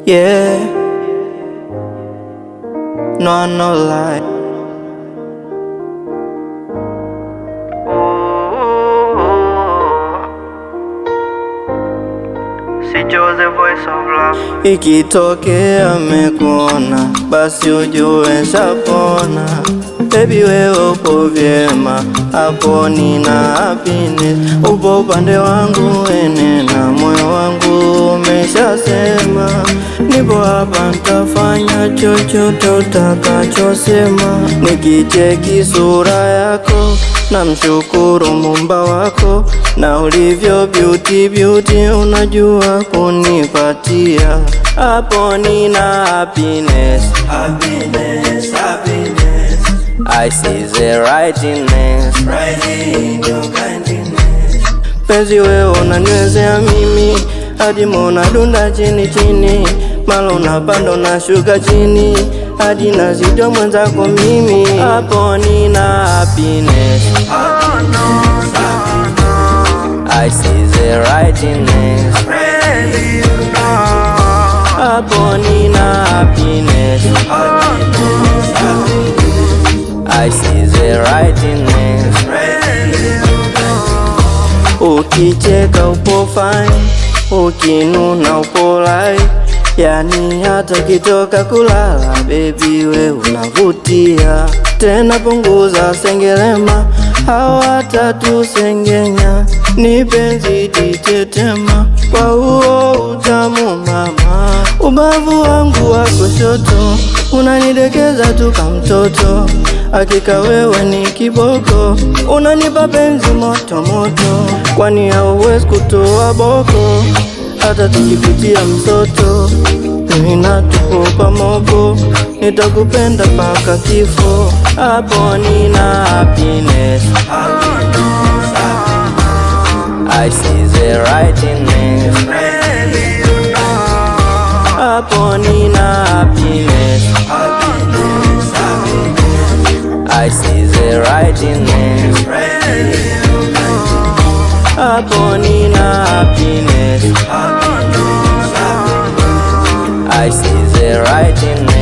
Yeah, no lie. The voice of love. Ikitokea mekuona, basi ujue shapona. Baby wewe upo vyema, hapo nina happiness. Upo upande wangu ene na moyo wangu umeshasema. Nipo hapa nitafanya chochote utakachosema. Nikicheki sura yako na mshukuru Muumba wako, na ulivyo beauty unajua kunipatia. Hapo nina happiness. I see the rightness in your kindness. Penzi wewe unaniwezea mimi, hadi mona dunda chini, malo unapanda unashuka chini, hadi nazidio mwenzako mimi. Hapo nina happiness. I see the rightness. Hapo nina happiness. I see the rightness. Ukicheka upo fine, ukinuna upo light. Yani hata kitoka kulala, baby we unavutia. Tena punguza sengelema, hawatatusengenya. Ni penzi ditetema, kwa huo utamu mama. Ubavu wangu wa kushoto, unanidekeza tu kama mtoto. Hakika wewe ni kiboko, unanipa penzi moto moto. Kwani hauwezi kutoa boko, hata tukipitia msoto. Mimi tuko moko, nitakupenda paka kifo. Hapo nina happiness. I see the rightness. Hapo nina happiness. I see the rightness. Hapo nina happiness. I see the rightness.